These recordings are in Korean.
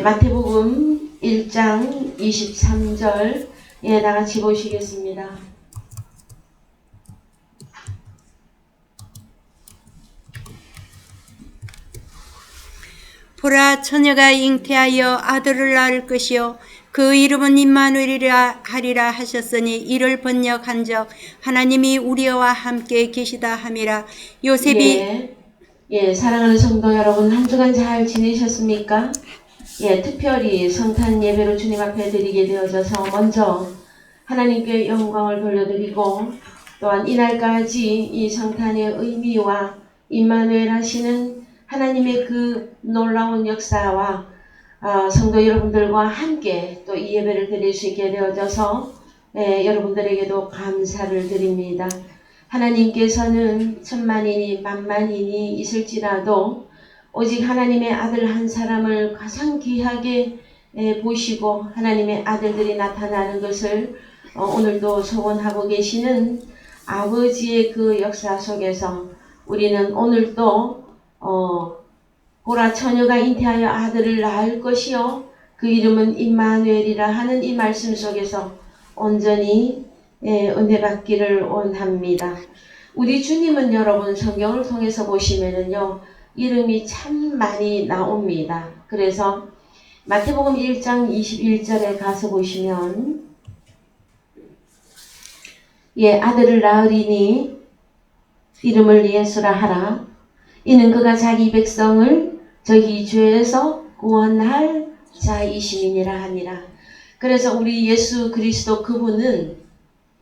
마태복음 1장 23절 다같이 보시겠습니다. 보라, 처녀가 잉태하여 아들을 낳을 것이요 그 이름은 임마누엘이라 하리라 하셨으니 이를 번역한적 하나님이 우리와 함께 계시다 함이라. 요셉이 사랑하는 성도 여러분, 한 주간 잘 지내셨습니까? 특별히 성탄 예배로 주님 앞에 드리게 되어져서 먼저 하나님께 영광을 돌려드리고, 또한 이날까지 이 성탄의 의미와 임마누엘 하시는 하나님의 그 놀라운 역사와 성도 여러분들과 함께 또 이 예배를 드릴 수 있게 되어져서 여러분들에게도 감사를 드립니다. 하나님께서는 천만인이 만만인이 있을지라도 오직 하나님의 아들 한 사람을 가장 귀하게 보시고 하나님의 아들들이 나타나는 것을 오늘도 소원하고 계시는 아버지의 그 역사 속에서 우리는 오늘도 보라, 처녀가 잉태하여 아들을 낳을 것이요 그 이름은 임마누엘이라 하는 이 말씀 속에서 온전히 은혜 받기를 원합니다. 우리 주님은 여러분 성경을 통해서 보시면은요 이름이 참 많이 나옵니다. 그래서 마태복음 1장 21절에 가서 보시면 아들을 낳으리니 이름을 예수라 하라. 이는 그가 자기 백성을 저희 죄에서 구원할 자이심이니라 하니라. 그래서 우리 예수 그리스도 그분은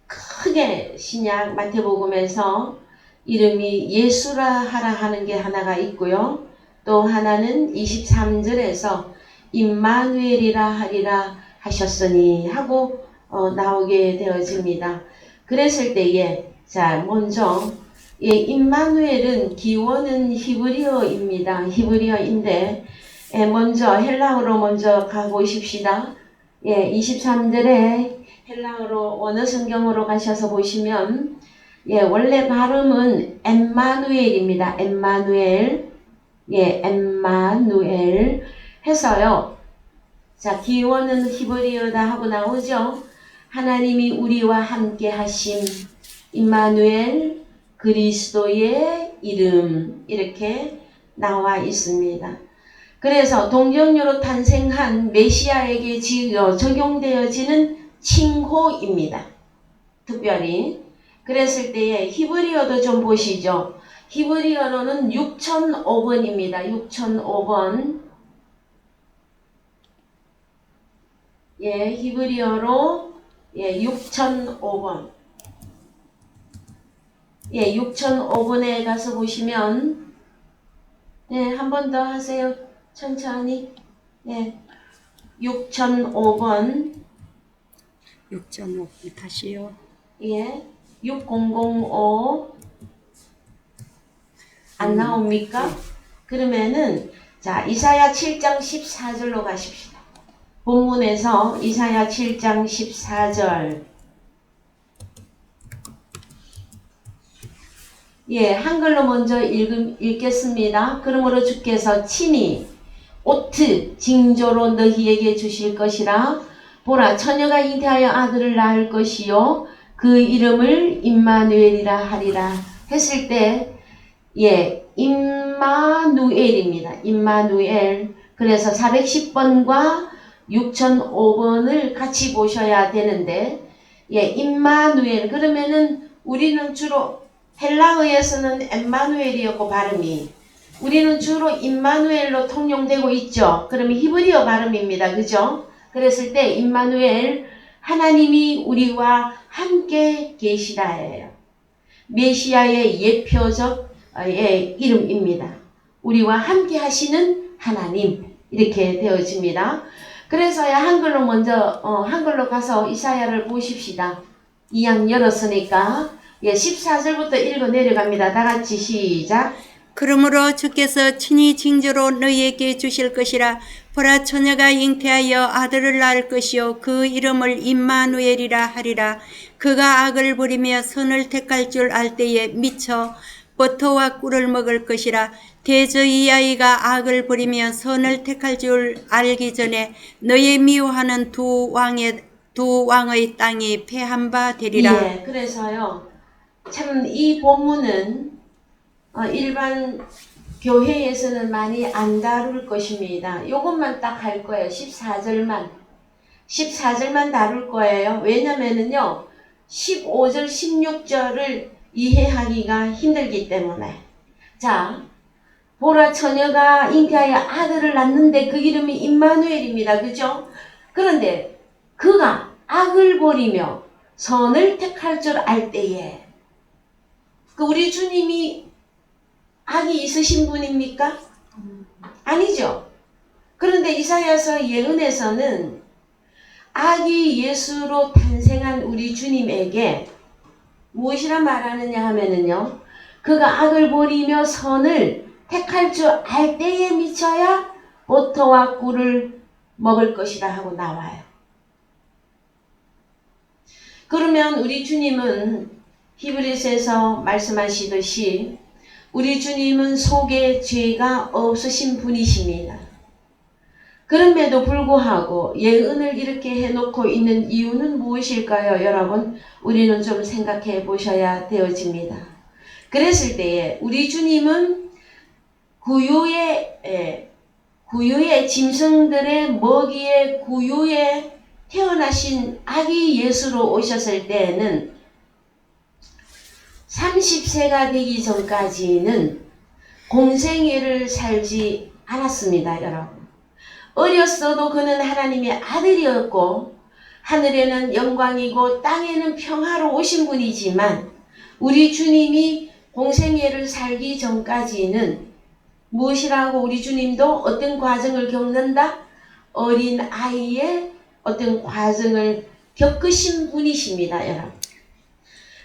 크게 신약 마태복음에서 이름이 예수라 하라 하는 게 하나가 있고요. 또 하나는 23절에서 임마누엘이라 하리라 하셨으니 하고 나오게 되어집니다. 그랬을 때에 먼저 임마누엘은 기원은 히브리어입니다. 히브리어인데 먼저 헬라어로 먼저 가보십시다. 23절에 헬라어로 원어 성경으로 가셔서 보시면 원래 발음은 엠마누엘입니다. 엠마누엘. 엠마누엘 해서요. 기원은 히브리어다 하고 나오죠. 하나님이 우리와 함께 하심, 임마누엘, 그리스도의 이름, 이렇게 나와 있습니다. 그래서 동정녀로 탄생한 메시아에게 적용되어지는 칭호입니다. 특별히 그랬을 때에 히브리어도 좀 보시죠. 히브리어로는 6005번입니다. 6005번. 히브리어로 6005번. 6005번에 가서 보시면 한 번 더 하세요. 천천히. 6005번. 6.5 다시요. 6005 안 나옵니까? 그러면은 이사야 7장 14절로 가십시다. 본문에서 이사야 7장 14절. 한글로 먼저 읽겠습니다. 그러므로 주께서 친히 오트 징조로 너희에게 주실 것이라. 보라, 처녀가 잉태하여 아들을 낳을 것이요 그 이름을 임마누엘이라 하리라 했을 때 임마누엘입니다. 임마누엘. 그래서 410번과 6005번을 같이 보셔야 되는데 임마누엘 그러면은 우리는 주로 헬라어에서는 엠마누엘이었고 발음이 우리는 주로 임마누엘로 통용되고 있죠. 그러면 히브리어 발음입니다. 그죠? 그랬을 때 임마누엘, 하나님이 우리와 함께 계시다예요. 메시아의 예표적 이름입니다. 우리와 함께 하시는 하나님, 이렇게 되어집니다. 그래서야 한글로 먼저 한글로 가서 이사야를 보십시다. 이양 열었으니까 14절부터 읽어 내려갑니다. 다 같이 시작. 그러므로 주께서 친히 징조로 너희에게 주실 것이라. 보라, 처녀가 잉태하여 아들을 낳을 것이요 그 이름을 임마누엘이라 하리라. 그가 악을 부리며 선을 택할 줄 알 때에 미쳐 버터와 꿀을 먹을 것이라. 대저 이 아이가 악을 버리며 선을 택할 줄 알기 전에 너의 미워하는 두 왕의 땅이 패한 바 되리라. 예, 그래서요. 참 이 본문은 일반 교회에서는 많이 안 다룰 것입니다. 요것만 딱 할 거예요. 14절만 다룰 거예요. 왜냐면은요. 15절, 16절을 이해하기가 힘들기 때문에. 자, 보라 처녀가 잉태하여 아들을 낳는데 그 이름이 임마누엘입니다. 그죠? 그런데 그가 악을 버리며 선을 택할 줄 알 때에 우리 주님이 악이 있으신 분입니까? 아니죠. 그런데 이사야서 예언에서는 악이 예수로 탄생한 우리 주님에게 무엇이라 말하느냐 하면은요. 그가 악을 버리며 선을 택할 줄 알 때에 미쳐야 버터와 꿀을 먹을 것이라 하고 나와요. 그러면 우리 주님은 히브리서에서 말씀하시듯이 우리 주님은 속에 죄가 없으신 분이십니다. 그럼에도 불구하고 예언을 이렇게 해놓고 있는 이유는 무엇일까요? 여러분, 우리는 좀 생각해 보셔야 되어집니다. 그랬을 때에 우리 주님은 구유의 짐승들의 먹이의 구유에 태어나신 아기 예수로 오셨을 때에는 30세가 되기 전까지는 공생애를 살지 않았습니다, 여러분. 어렸어도 그는 하나님의 아들이었고 하늘에는 영광이고 땅에는 평화로 오신 분이지만 우리 주님이 공생애를 살기 전까지는 무엇이라고 우리 주님도 어떤 과정을 겪는다? 어린 아이의 어떤 과정을 겪으신 분이십니다, 여러분.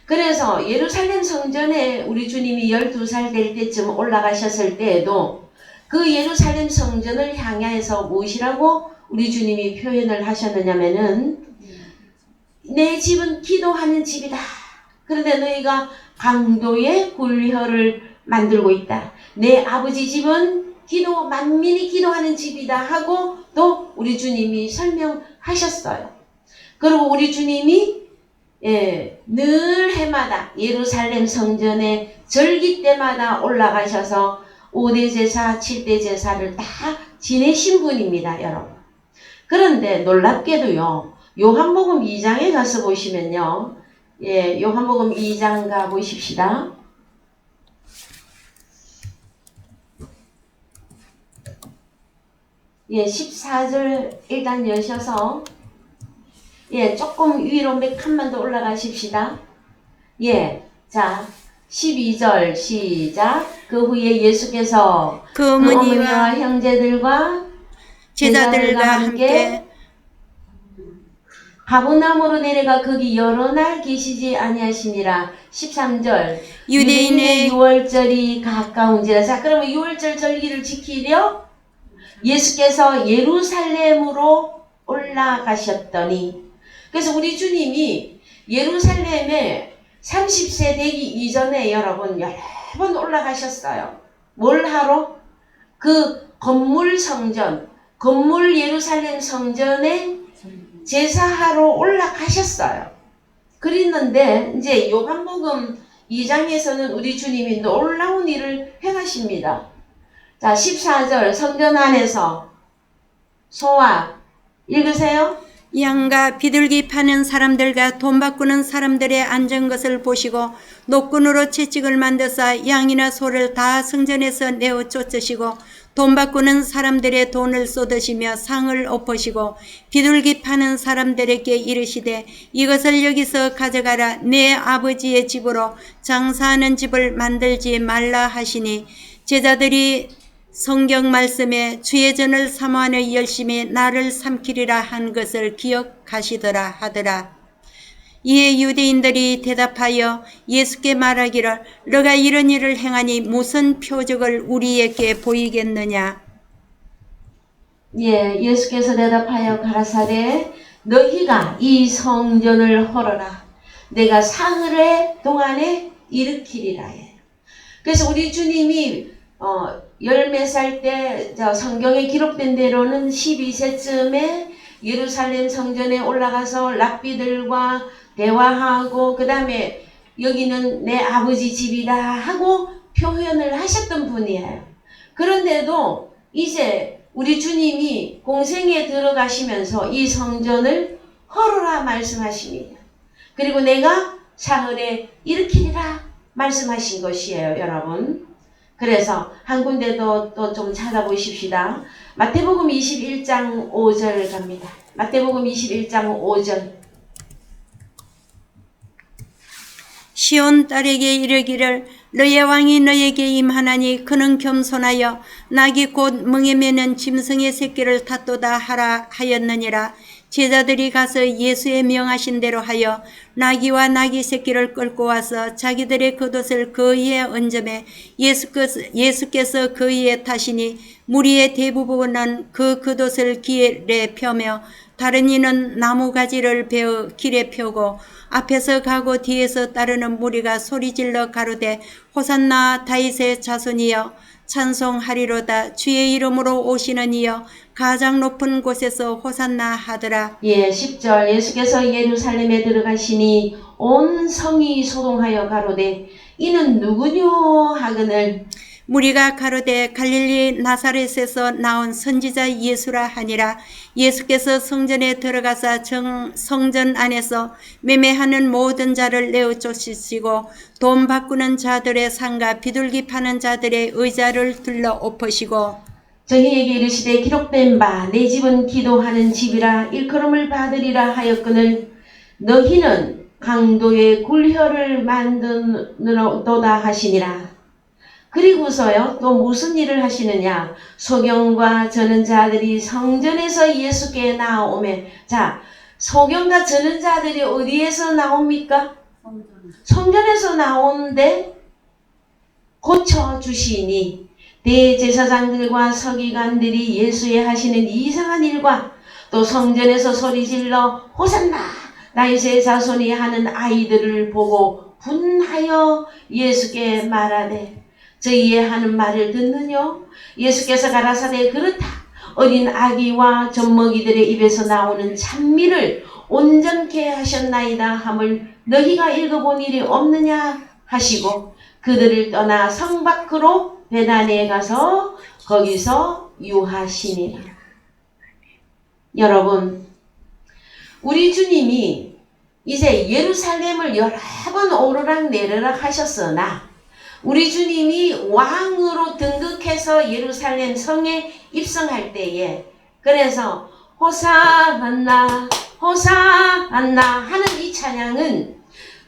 그래서 예루살렘 성전에 우리 주님이 12살 될 때쯤 올라가셨을 때에도 그 예루살렘 성전을 향해서 무엇이라고 우리 주님이 표현을 하셨느냐면은 내 집은 기도하는 집이다. 그런데 너희가 강도의 굴혀를 만들고 있다. 내 아버지 집은 만민이 기도하는 집이다 하고 또 우리 주님이 설명하셨어요. 그리고 우리 주님이 늘 해마다 예루살렘 성전에 절기 때마다 올라가셔서 5대 제사, 7대 제사를 다 지내신 분입니다, 여러분. 그런데 놀랍게도요, 요한복음 2장에 가서 보시면요, 요한복음 2장 가 보십시다. 예, 14절 일단 여셔서 조금 위로 몇 칸만 더 올라가십시다. 자, 12절 시작. 그 후에 예수께서 그 어머니와 형제들과 제자들과 함께 가버나움으로 내려가 거기 여러 날 계시지 아니하시니라. 13절 유대인의 유월절이 가까운지라. 자, 그러면 유월절 절기를 지키려 예수께서 예루살렘으로 올라가셨더니, 그래서 우리 주님이 예루살렘에 30세 되기 이전에 여러분 여러 번 올라가셨어요. 뭘 하러? 그 건물 예루살렘 성전에 제사하러 올라가셨어요. 그랬는데 이제 요한복음 2장에서는 우리 주님이 놀라운 일을 행하십니다. 자, 14절 성전 안에서 소와 읽으세요. 양과 비둘기 파는 사람들과 돈 바꾸는 사람들의 앉은 것을 보시고 노끈으로 채찍을 만드사 양이나 소를 다 성전에서 내어 쫓으시고 돈 바꾸는 사람들의 돈을 쏟으시며 상을 엎으시고 비둘기 파는 사람들에게 이르시되 이것을 여기서 가져가라. 내 아버지의 집으로 장사하는 집을 만들지 말라 하시니 제자들이 성경 말씀에 주의 전을 사모하는 열심히 나를 삼키리라 한 것을 기억하시더라 하더라. 이에 유대인들이 대답하여 예수께 말하기를 너가 이런 일을 행하니 무슨 표적을 우리에게 보이겠느냐. 예수께서 대답하여 가라사대 너희가 이 성전을 헐어라. 내가 사흘의 동안에 일으키리라. 그래서 우리 주님이 열몇 살 때 성경에 기록된 대로는 12세쯤에 예루살렘 성전에 올라가서 랍비들과 대화하고 그 다음에 여기는 내 아버지 집이다 하고 표현을 하셨던 분이에요. 그런데도 이제 우리 주님이 공생에 들어가시면서 이 성전을 헐어라 말씀하십니다. 그리고 내가 사흘에 일으키리라 말씀하신 것이에요, 여러분. 그래서 한 군데도 또 좀 찾아보십시다. 마태복음 21장 5절 갑니다. 마태복음 21장 5절. 시온 딸에게 이르기를 너의 왕이 너에게 임하나니 그는 겸손하여 낙이 곧 멍에 매는 짐승의 새끼를 탔도다 하라 하였느니라. 제자들이 가서 예수의 명하신 대로 하여 나귀와 나귀 새끼를 끌고 와서 자기들의 겉옷을 그 위에 얹음에 예수께서 그 위에 타시니 무리의 대부분은 그 겉옷을 길에 펴며 다른 이는 나무가지를 베어 길에 펴고 앞에서 가고 뒤에서 따르는 무리가 소리질러 가로되 호산나 다윗의 자손이여 찬송하리로다. 주의 이름으로 오시는 이여 가장 높은 곳에서 호산나 하더라. 10절. 예수께서 예루살렘에 들어가시니 온 성이 소동하여 가로되 이는 누구뇨 하거늘 무리가 가로되 갈릴리 나사렛에서 나온 선지자 예수라 하니라. 예수께서 성전에 들어가사 성전 안에서 매매하는 모든 자를 내어 쫓으시고 돈 바꾸는 자들의 상과 비둘기 파는 자들의 의자를 들러 엎으시고 저희에게 이르시되 기록된 바 내 집은 기도하는 집이라 일컬음을 받으리라 하였거늘 너희는 강도의 굴혈을 만드노다 하시니라. 그리고서요 또 무슨 일을 하시느냐. 소경과 저는 자들이 성전에서 예수께 나오매. 자, 소경과 저는 자들이 어디에서 나옵니까? 성전에서 나오는데 고쳐주시니 대제사장들과 서기관들이 예수의 하시는 이상한 일과 또 성전에서 소리질러 호산나 다윗의 자손이 하는 아이들을 보고 분하여 예수께 말하되 저희의 하는 말을 듣느뇨? 예수께서 가라사대 그렇다. 어린 아기와 젖먹이들의 입에서 나오는 찬미를 온전케 하셨나이다 함을 너희가 읽어본 일이 없느냐 하시고 그들을 떠나 성 밖으로 베다니에 가서 거기서 유하시니라. 여러분, 우리 주님이 이제 예루살렘을 여러 번 오르락 내리락 하셨으나 우리 주님이 왕으로 등극해서 예루살렘 성에 입성할 때에 그래서 호산나 호산나 하는 이 찬양은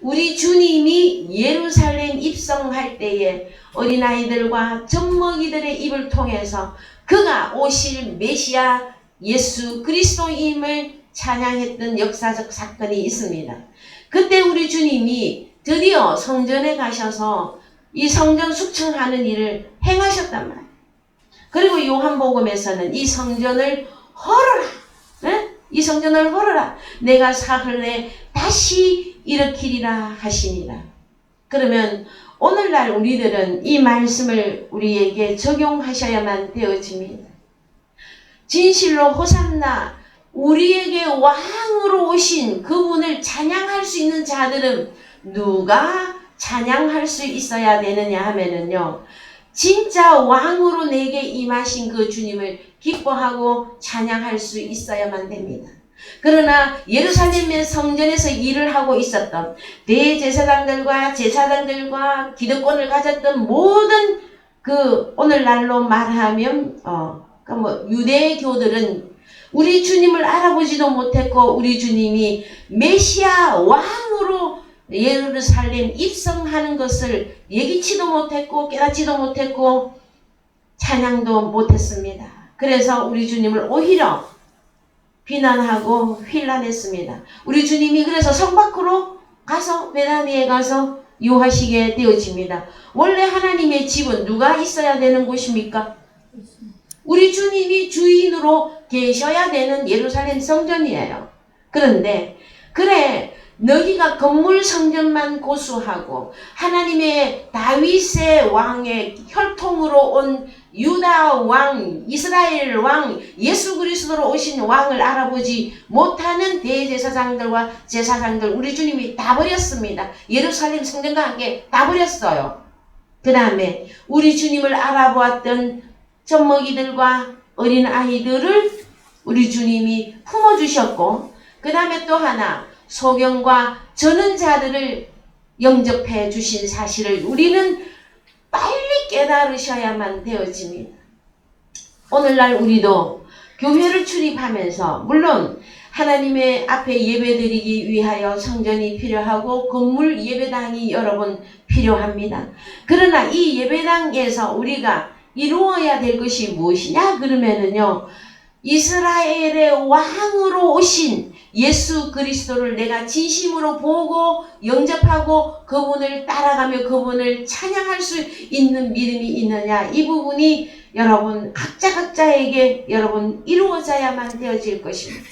우리 주님이 예루살렘 입성할 때에 어린아이들과 젖먹이들의 입을 통해서 그가 오실 메시아 예수 그리스도임을 찬양했던 역사적 사건이 있습니다. 그때 우리 주님이 드디어 성전에 가셔서 이 성전 숙청하는 일을 행하셨단 말이에요. 그리고 요한복음에서는 이 성전을 헐어라. 네? 이 성전을 헐어라. 내가 사흘 내에 다시 일으키리라 하시니라. 그러면 오늘날 우리들은 이 말씀을 우리에게 적용하셔야만 되어집니다. 진실로 호산나 우리에게 왕으로 오신 그분을 찬양할 수 있는 자들은 누가 찬양할 수 있어야 되느냐 하면은요. 진짜 왕으로 내게 임하신 그 주님을 기뻐하고 찬양할 수 있어야만 됩니다. 그러나 예루살렘의 성전에서 일을 하고 있었던 대제사장들과 제사장들과 기득권을 가졌던 모든 그 오늘날로 말하면 유대교들은 우리 주님을 알아보지도 못했고 우리 주님이 메시아 왕으로 예루살렘 입성하는 것을 예기치도 못했고 깨닫지도 못했고 찬양도 못했습니다. 그래서 우리 주님을 오히려 비난하고 휘란했습니다. 우리 주님이 그래서 성 밖으로 가서 베다니에 가서 유하시게 되어집니다. 원래 하나님의 집은 누가 있어야 되는 곳입니까? 우리 주님이 주인으로 계셔야 되는 예루살렘 성전이에요. 그런데 그래 너희가 건물 성전만 고수하고 하나님의 다윗의 왕의 혈통으로 온 유다 왕, 이스라엘 왕, 예수 그리스도로 오신 왕을 알아보지 못하는 대제사장들과 제사장들 우리 주님이 다 버렸습니다. 예루살렘 성전과 함께 다 버렸어요. 그 다음에 우리 주님을 알아보았던 젖먹이들과 어린 아이들을 우리 주님이 품어주셨고, 그 다음에 또 하나 소경과 저는 자들을 영접해 주신 사실을 우리는 빨리 깨달으셔야만 되어집니다. 오늘날 우리도 교회를 출입하면서 물론 하나님의 앞에 예배드리기 위하여 성전이 필요하고 건물 예배당이 여러 번 필요합니다. 그러나 이 예배당에서 우리가 이루어야 될 것이 무엇이냐 그러면은요, 이스라엘의 왕으로 오신 예수 그리스도를 내가 진심으로 보고 영접하고 그분을 따라가며 그분을 찬양할 수 있는 믿음이 있느냐, 이 부분이 여러분 각자에게 여러분 이루어져야만 되어질 것입니다.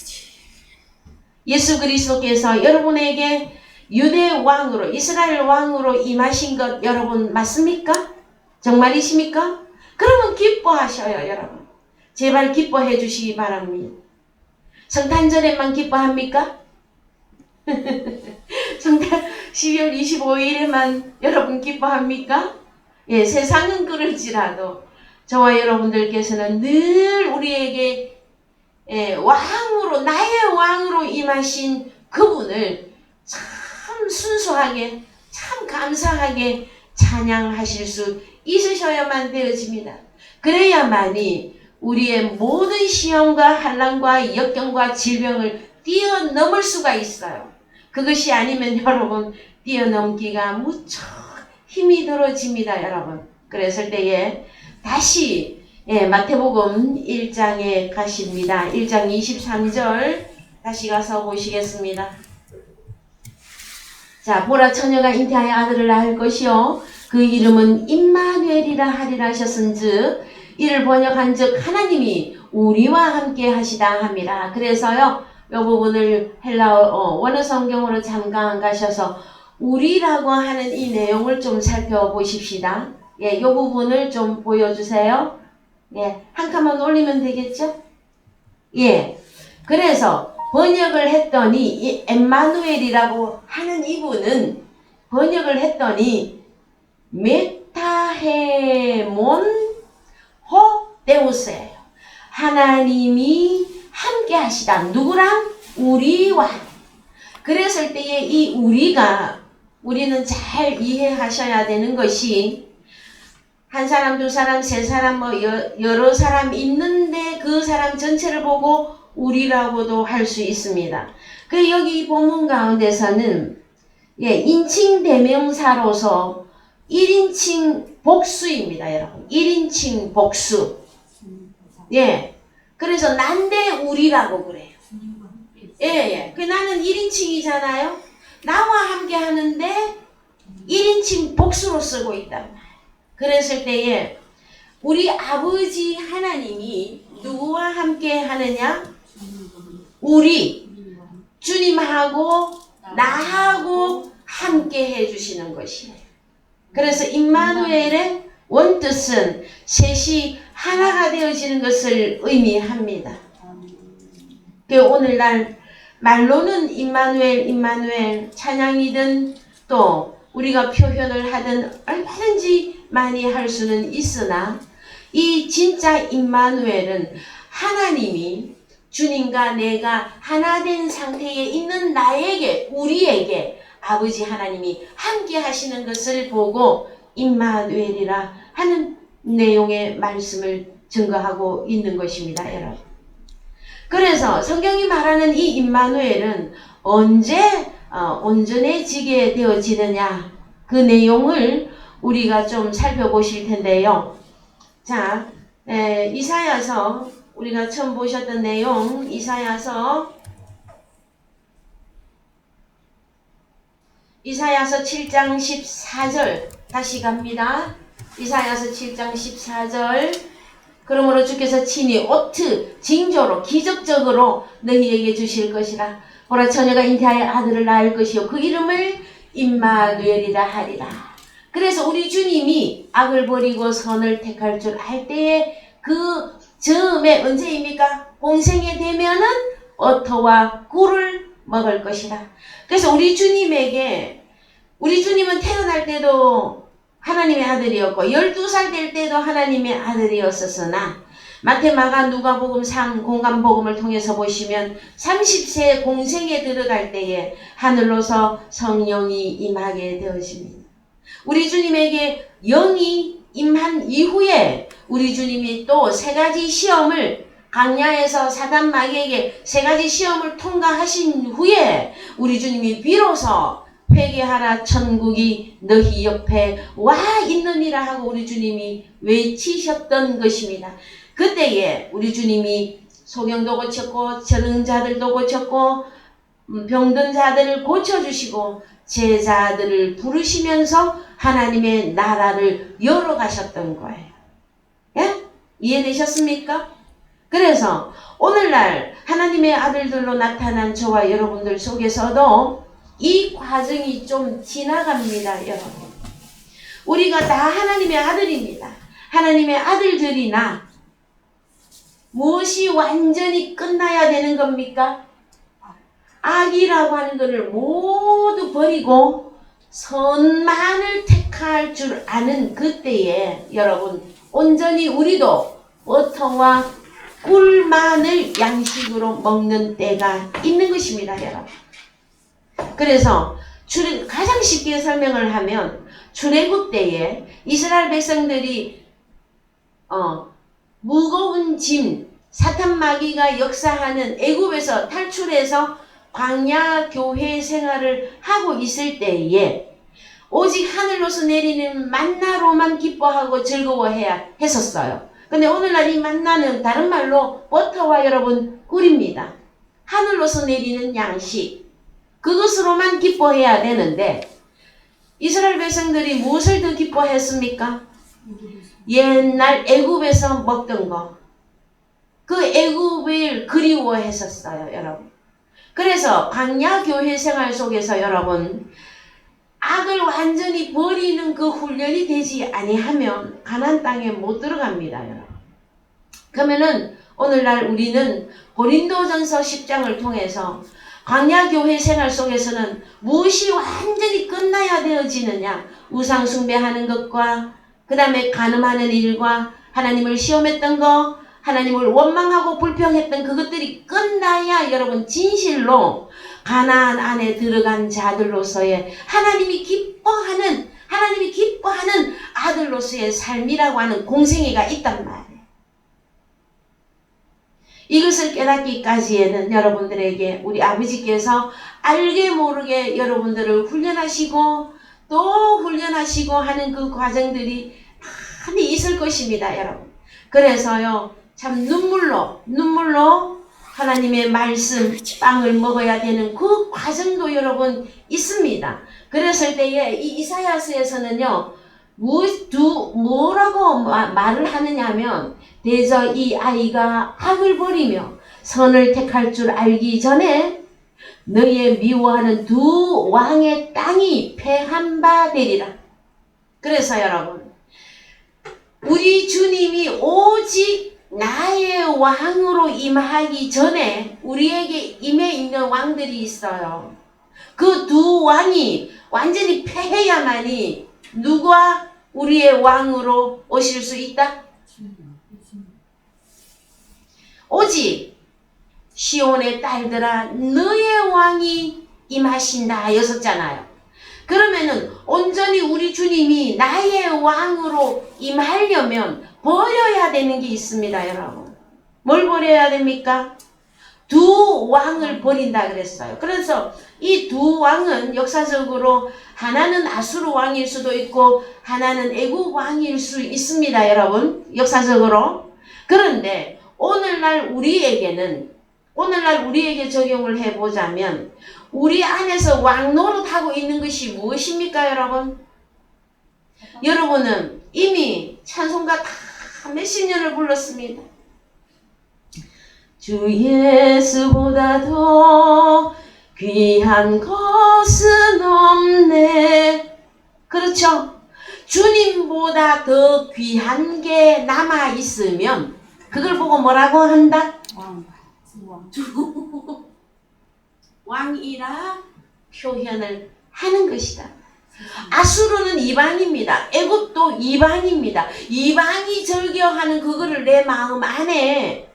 예수 그리스도께서 여러분에게 유대 왕으로 이스라엘 왕으로 임하신 것 여러분 맞습니까? 정말이십니까? 그러면 기뻐하셔요. 여러분 제발 기뻐해 주시기 바랍니다. 성탄절에만 기뻐합니까? 성탄 12월 25일에만 여러분 기뻐합니까? 예, 세상은 그럴지라도 저와 여러분들께서는 늘 우리에게 왕으로, 나의 왕으로 임하신 그분을 참 순수하게, 참 감사하게 찬양하실 수 있으셔야만 되어집니다. 그래야만이 우리의 모든 시험과 환난과 역경과 질병을 뛰어넘을 수가 있어요. 그것이 아니면 여러분 뛰어넘기가 무척 힘이 들어집니다. 여러분. 그랬을 때에 다시 마태복음 1장에 가십니다. 1장 23절 다시 가서 보시겠습니다. 자, 보라 처녀가 잉태하여 아들을 낳을 것이요 그 이름은 임마누엘이라 하리라 하셨은즉 이를 번역한즉 하나님이 우리와 함께 하시다 함이라. 그래서요 이 부분을 헬라어 원어 성경으로 잠깐 가셔서 우리라고 하는 이 내용을 좀 살펴보십시다. 예, 이 부분을 좀 보여주세요. 예, 한 칸만 올리면 되겠죠? 예, 그래서 번역을 했더니 이 엠마누엘이라고 하는 이분은 번역을 했더니 메타헤몬 호데우스예요. 하나님이 함께 하시다. 누구랑? 우리와. 그랬을 때에 이 우리는 잘 이해하셔야 되는 것이 한 사람, 두 사람, 세 사람, 여러 사람 있는데 그 사람 전체를 보고 우리라고도 할 수 있습니다. 그 여기 본문 가운데서는 인칭 대명사로서 1인칭 복수입니다, 여러분. 1인칭 복수. 예. 그래서 난데 우리라고 그래요. 예. 그 나는 1인칭이잖아요. 나와 함께 하는데 1인칭 복수로 쓰고 있다. 그랬을 때에 우리 아버지 하나님이 누구와 함께 하느냐? 우리 주님하고 나하고 함께 해주시는 것이에요. 그래서 임마누엘의 원뜻은 셋이 하나가 되어지는 것을 의미합니다. 오늘날 말로는 임마누엘 찬양이든 또 우리가 표현을 하든 얼마든지 많이 할 수는 있으나 이 진짜 임마누엘은 하나님이 주님과 내가 하나 된 상태에 있는 나에게, 우리에게 아버지 하나님이 함께 하시는 것을 보고 임마누엘이라 하는 내용의 말씀을 증거하고 있는 것입니다, 여러분. 그래서 성경이 말하는 이 임마누엘은 언제 온전해지게 되어지느냐, 그 내용을 우리가 좀 살펴보실 텐데요. 자, 이사야서 우리가 처음 보셨던 내용, 이사야서 7장 14절 다시 갑니다. 이사야서 7장 14절 그러므로 주께서 친히 오트 징조로 기적적으로 너희에게 주실 것이라. 보라 처녀가 잉태하여 아들을 낳을 것이요 그 이름을 임마누엘이라 하리라. 그래서 우리 주님이 악을 버리고 선을 택할 줄 알 때에 그 즈음에 언제입니까? 공생에 되면은 버터와 꿀을 먹을 것이다. 그래서 우리 주님은 태어날 때도 하나님의 아들이었고 12살 될 때도 하나님의 아들이었었으나 마태, 마가, 누가복음, 공감복음을 통해서 보시면 30세 공생에 들어갈 때에 하늘로서 성령이 임하게 되어집니다. 우리 주님에게 영이 임한 이후에 우리 주님이 또 세 가지 시험을 광야에서 사단 마귀에게 세 가지 시험을 통과하신 후에 우리 주님이 비로소 회개하라 천국이 너희 옆에 와 있느니라 하고 우리 주님이 외치셨던 것입니다. 그때에 우리 주님이 소경도 고쳤고 저른 자들도 고쳤고 병든 자들을 고쳐주시고 제자들을 부르시면서 하나님의 나라를 열어가셨던 거예요. 예? 이해되셨습니까? 그래서 오늘날 하나님의 아들들로 나타난 저와 여러분들 속에서도 이 과정이 좀 지나갑니다, 여러분. 우리가 다 하나님의 아들입니다. 하나님의 아들들이나 무엇이 완전히 끝나야 되는 겁니까? 악이라고 하는 것을 모두 버리고 선만을 택할 줄 아는 그때에 여러분 온전히 우리도 버터와 꿀만을 양식으로 먹는 때가 있는 것입니다, 여러분. 그래서 가장 쉽게 설명을 하면 출애굽 때에 이스라엘 백성들이 무거운 짐, 사탄 마귀가 역사하는 애굽에서 탈출해서 광야 교회 생활을 하고 있을 때에 오직 하늘로서 내리는 만나로만 기뻐하고 즐거워해야 했었어요. 근데 오늘날 이 만나는 다른 말로 버터와 여러분 꿀입니다. 하늘로서 내리는 양식, 그것으로만 기뻐해야 되는데 이스라엘 백성들이 무엇을 더 기뻐했습니까? 옛날 애굽에서 먹던 거, 그 애굽을 그리워했었어요, 여러분. 그래서 광야 교회 생활 속에서 여러분 악을 완전히 버리는 그 훈련이 되지 아니하면 가나안 땅에 못 들어갑니다, 여러분. 그러면은 오늘날 우리는 고린도전서 10장을 통해서 광야 교회 생활 속에서는 무엇이 완전히 끝나야 되어지느냐? 우상 숭배하는 것과 그 다음에 간음하는 일과 하나님을 시험했던 거, 하나님을 원망하고 불평했던 그것들이 끝나야 여러분 진실로 가나안 안에 들어간 자들로서의 하나님이 기뻐하는 아들로서의 삶이라고 하는 공생애가 있단 말이에요. 이것을 깨닫기까지에는 여러분들에게 우리 아버지께서 알게 모르게 여러분들을 훈련하시고 또 훈련하시고 하는 그 과정들이 많이 있을 것입니다, 여러분. 그래서요, 참 눈물로 하나님의 말씀 빵을 먹어야 되는 그 과정도 여러분 있습니다. 그랬을 때에 이 이사야서에서는요, 뭐라고 말을 하느냐 하면 대저 이 아이가 악을 버리며 선을 택할 줄 알기 전에 너희의 미워하는 두 왕의 땅이 패한 바 되리라. 그래서 여러분 우리 주님이 오직 나의 왕으로 임하기 전에 우리에게 임해 있는 왕들이 있어요. 그 두 왕이 완전히 패해야만이 누가 우리의 왕으로 오실 수 있다? 오직 시온의 딸들아 너의 왕이 임하신다 하였었잖아요. 그러면은 온전히 우리 주님이 나의 왕으로 임하려면 버려야 되는 게 있습니다, 여러분. 뭘 버려야 됩니까? 두 왕을 버린다 그랬어요. 그래서 이 두 왕은 역사적으로 하나는 아수르 왕일 수도 있고 하나는 애굽 왕일 수 있습니다, 여러분. 역사적으로. 그런데 오늘날 우리에게 적용을 해보자면 우리 안에서 왕 노릇하고 있는 것이 무엇입니까, 여러분? 여러분은 이미 찬송가 다 몇십 년을 불렀습니다. 주 예수보다 더 귀한 것은 없네. 그렇죠? 주님보다 더 귀한 게 남아 있으면 그걸 보고 뭐라고 한다? 왕이라 표현을 하는 것이다. 아수르는 이방입니다. 애굽도 이방입니다. 이방이 절겨하는 그거를 내 마음 안에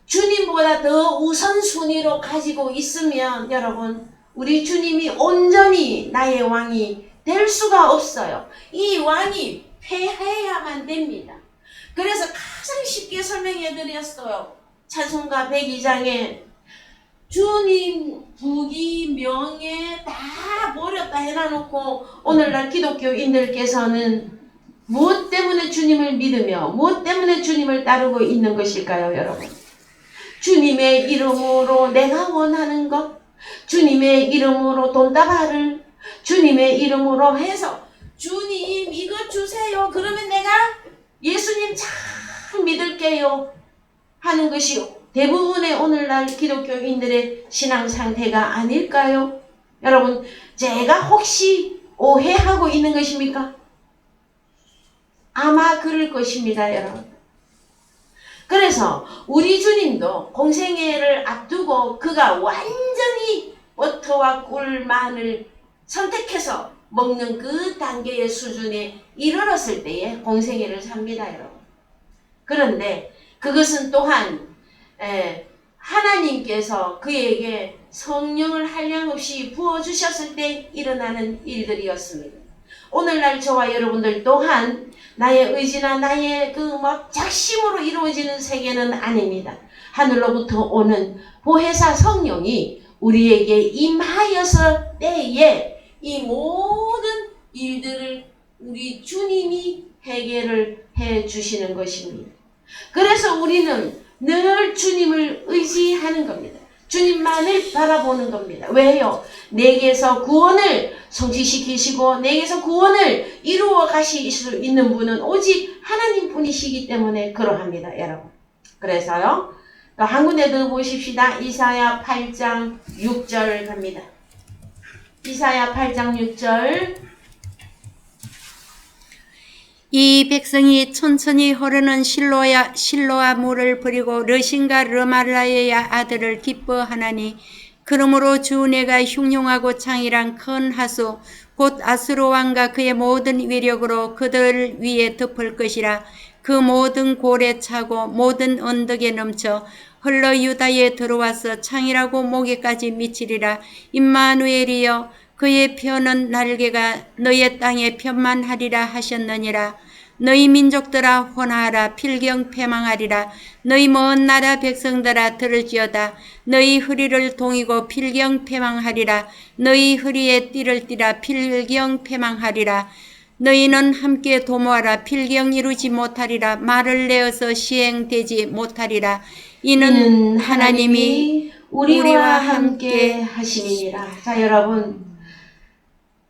주님보다 더 우선순위로 가지고 있으면 여러분, 우리 주님이 온전히 나의 왕이 될 수가 없어요. 이 왕이 패해야만 됩니다. 그래서 가장 쉽게 설명해 드렸어요. 찬송가 102장에 주님 부귀 명예 다 버렸다 해놔놓고 오늘날 기독교인들께서는 무엇 때문에 주님을 믿으며 무엇 때문에 주님을 따르고 있는 것일까요, 여러분? 주님의 이름으로 내가 원하는 것, 주님의 이름으로 돈다발을 주님의 이름으로 해서 주님 이거 주세요. 그러면 내가 예수님 잘 믿을게요 하는 것이 대부분의 오늘날 기독교인들의 신앙 상태가 아닐까요? 여러분, 제가 혹시 오해하고 있는 것입니까? 아마 그럴 것입니다, 여러분. 그래서 우리 주님도 공생애를 앞두고 그가 완전히 버터와 꿀만을 선택해서 먹는 그 단계의 수준에 이르렀을 때에 공생애를 삽니다, 여러분. 그런데 그것은 또한 하나님께서 그에게 성령을 한량없이 부어주셨을 때 일어나는 일들이었습니다. 오늘날 저와 여러분들 또한 나의 의지나 나의 그 작심으로 이루어지는 세계는 아닙니다. 하늘로부터 오는 보혜사 성령이 우리에게 임하여서 때에 이 모든 일들을 우리 주님이 해결을 해 주시는 것입니다. 그래서 우리는 늘 주님을 의지하는 겁니다. 주님만을 바라보는 겁니다. 왜요? 내게서 구원을 성취시키시고 내게서 구원을 이루어 가실 수 있는 분은 오직 하나님 뿐이시기 때문에 그러합니다, 여러분. 그래서요, 또 한 군데 더 보십시다. 이사야 8장 6절 갑니다. 이사야 8장 6절. 이 백성이 천천히 흐르는 실로아 물을 버리고 르신과 르말라의 아들을 기뻐하나니 그러므로 주 내가 흉흉하고 창이란 큰 하수 곧 아수르 왕과 그의 모든 위력으로 그들 위에 덮을 것이라. 그 모든 골에 차고 모든 언덕에 넘쳐 흘러 유다에 들어와서 창이라고 목에까지 미치리라. 임마누엘이여 그의 펴는 날개가 너의 땅에 편만하리라 하셨느니라. 너희 민족들아 혼하라. 필경 패망하리라. 너희 먼 나라 백성들아 들을지어다. 너희 허리를 동이고 필경 패망하리라. 너희 허리에 띠를 띠라. 필경 패망하리라. 너희는 함께 도모하라. 필경 이루지 못하리라. 말을 내어서 시행되지 못하리라. 이는 하나님이 우리와 함께 하심이니라. 자, 여러분,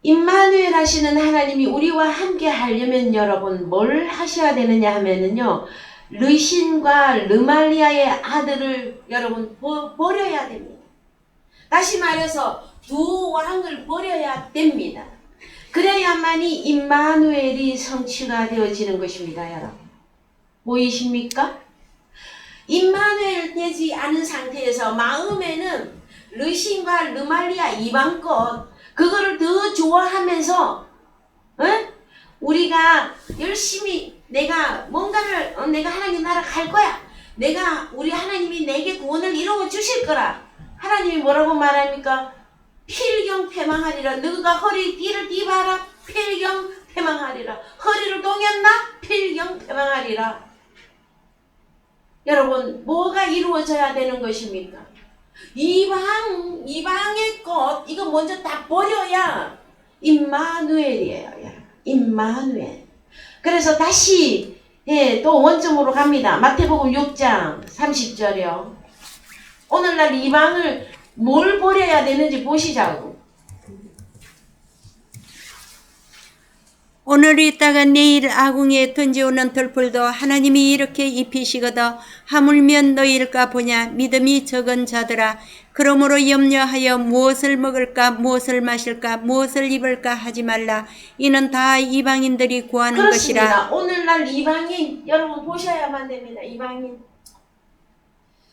임마누엘 하시는 하나님이 우리와 함께 하려면 여러분 뭘 하셔야 되느냐 하면은요, 르신과 르말리아의 아들을 여러분 버려야 됩니다. 다시 말해서 두 왕을 버려야 됩니다. 그래야만이 임마누엘이 성취가 되어지는 것입니다, 여러분. 보이십니까? 임마누엘 되지 않은 상태에서 마음에는 르신과 르말리아 이방 것 그거를 더 좋아하면서 우리가 열심히 내가 뭔가를 내가 하나님 나라 갈 거야. 우리 하나님이 내게 구원을 이루어 주실 거라. 하나님이 뭐라고 말합니까? 필경 패망하리라. 너가 허리 띠를 띠봐라. 필경 패망하리라. 허리를 동였나? 필경 패망하리라. 여러분, 뭐가 이루어져야 되는 것입니까? 이방의 것 이거 먼저 다 버려야 임마누엘이에요. 임마누엘. 그래서 다시 또 원점으로 갑니다. 마태복음 6장 30절이요. 오늘날 이방을 뭘 버려야 되는지 보시자고. 오늘 있다가 내일 아궁이에 던져오는 들풀도 하나님이 이렇게 입히시거든 하물면 너희일까 보냐. 믿음이 적은 자들아, 그러므로 염려하여 무엇을 먹을까 무엇을 마실까 무엇을 입을까 하지 말라. 이는 다 이방인들이 구하는 그렇습니다. 것이라. 오늘날 이방인 여러분 보셔야만 됩니다. 이방인.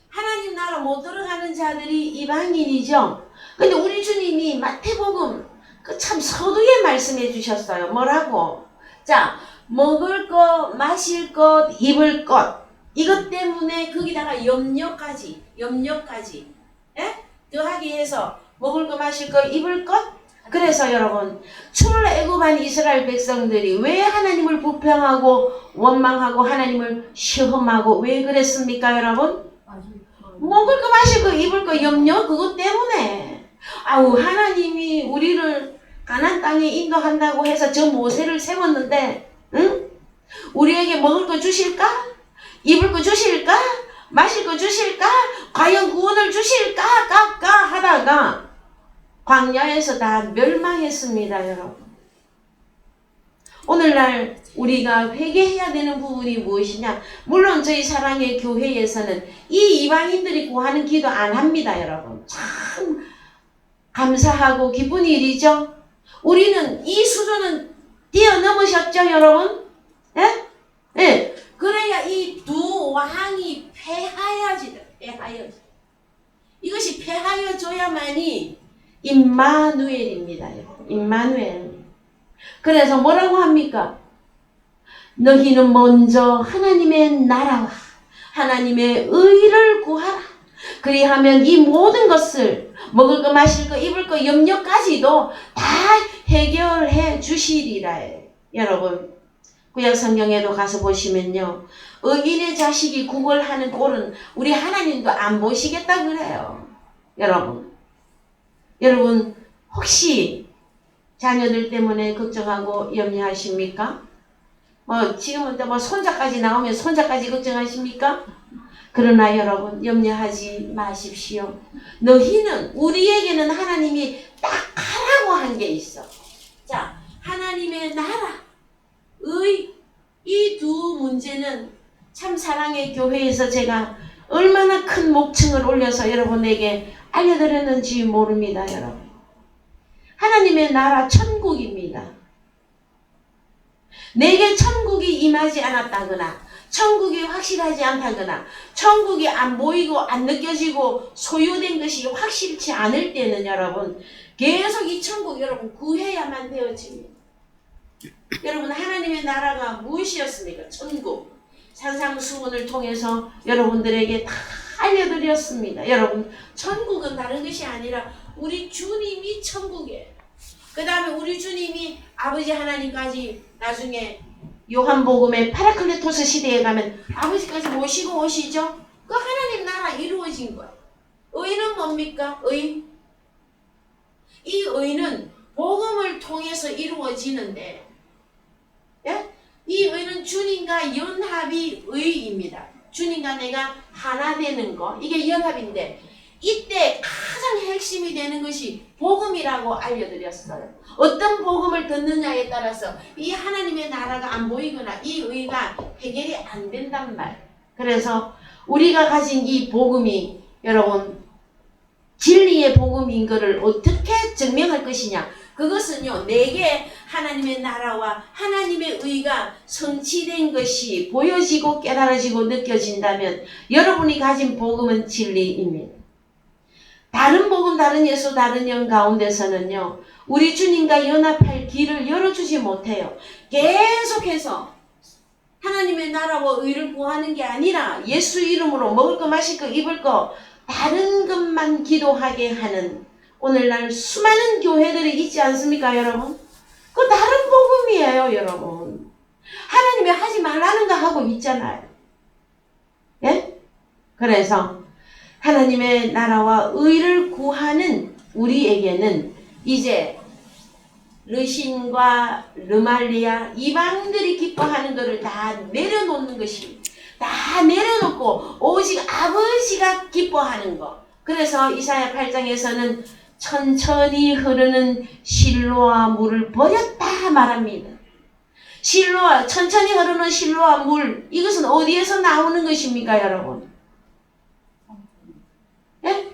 하나님 나라 못 들어가는 자들이 이방인이죠. 근데 우리 주님이 마태복음 그 참 서두에 말씀해 주셨어요. 뭐라고? 자, 먹을 것, 마실 것, 입을 것, 이것 때문에 거기다가 염려까지 예? 더하기 해서 먹을 것, 마실 것, 입을 것. 그래서 여러분, 출애굽한 이스라엘 백성들이 왜 하나님을 불평하고 원망하고 하나님을 시험하고 왜 그랬습니까, 여러분? 먹을 거, 마실 거, 입을 거 염려 그것 때문에. 아우, 하나님이 우리를 가나안 땅에 인도한다고 해서 저 모세를 세웠는데, 응? 우리에게 먹을 거 주실까? 입을 거 주실까? 마실 거 주실까? 과연 구원을 주실까? 하다가 광야에서 다 멸망했습니다, 여러분. 오늘날 우리가 회개해야 되는 부분이 무엇이냐? 물론 저희 사랑의 교회에서는 이 이방인들이 구하는 기도 안 합니다, 여러분. 참 감사하고 기쁜 일이죠. 우리는 이 수준은 뛰어넘으셨죠, 여러분? 예? 예. 그래야 이 두 왕이 패하여지다. 이것이 패하여져야만이 임마누엘입니다, 여러분. 임마누엘. 그래서 뭐라고 합니까? 너희는 먼저 하나님의 나라와 하나님의 의를 구하라. 그리하면 이 모든 것을 먹을 거, 마실 거, 입을 거, 염려까지도 다 해결해 주시리라. 여러분, 구약 성경에도 가서 보시면요, 의인의 자식이 구걸하는 꼴은 우리 하나님도 안 보시겠다 그래요. 여러분 혹시 자녀들 때문에 걱정하고 염려하십니까? 지금은 또 손자까지 나오면 손자까지 걱정하십니까? 그러나 여러분 염려하지 마십시오. 너희는, 우리에게는 하나님이 딱 하라고 한 게 있어. 자, 하나님의 나라, 의, 이 두 문제는 참 사랑의 교회에서 제가 얼마나 큰 목청을 올려서 여러분에게 알려드렸는지 모릅니다, 여러분. 하나님의 나라 천국입니다. 내게 천국이 임하지 않았다거나 천국이 확실하지 않다거나 천국이 안 보이고 안 느껴지고 소유된 것이 확실치 않을 때는 여러분 계속 이 천국 여러분 구해야만 되어집니다. 여러분, 하나님의 나라가 무엇이었습니까? 천국. 산상수훈을 통해서 여러분들에게 다 알려드렸습니다. 여러분, 천국은 다른 것이 아니라 우리 주님이 천국이에요. 그 다음에 우리 주님이 아버지 하나님까지 나중에 요한복음의 파라클레토스 시대에 가면 아버지까지 모시고 오시죠. 그 하나님 나라 이루어진 거예요. 의는 뭡니까? 의. 이 의는 복음을 통해서 이루어지는데, 예? 이 의는 주님과 연합이 의입니다. 주님과 내가 하나 되는 거, 이게 연합인데 이때 가장 핵심이 되는 것이 복음이라고 알려드렸어요. 어떤 복음을 듣느냐에 따라서 이 하나님의 나라가 안 보이거나 이 의가 해결이 안 된단 말. 그래서 우리가 가진 이 복음이 여러분 진리의 복음인 것을 어떻게 증명할 것이냐? 그것은요, 내게 하나님의 나라와 하나님의 의가 성취된 것이 보여지고 깨달아지고 느껴진다면 여러분이 가진 복음은 진리입니다. 다른 복음, 다른 예수, 다른 영 가운데서는요, 우리 주님과 연합할 길을 열어주지 못해요. 계속해서 하나님의 나라와 의를 구하는 게 아니라 예수 이름으로 먹을 거, 마실 거, 입을 거 다른 것만 기도하게 하는 오늘날 수많은 교회들이 있지 않습니까, 여러분? 그 다른 복음이에요, 여러분. 하나님이 하지 말라는 거 하고 있잖아요. 예? 그래서 하나님의 나라와 의를 구하는 우리에게는 이제 르신과 르말리아 이방들이 기뻐하는 것을 다 내려놓는 것입니다. 다 내려놓고 오직 아버지가 기뻐하는 것. 그래서 이사야 8장에서는 천천히 흐르는 실로와 물을 버렸다 말합니다. 실로와 천천히 흐르는 실로와 물 이것은 어디에서 나오는 것입니까 여러분? 예?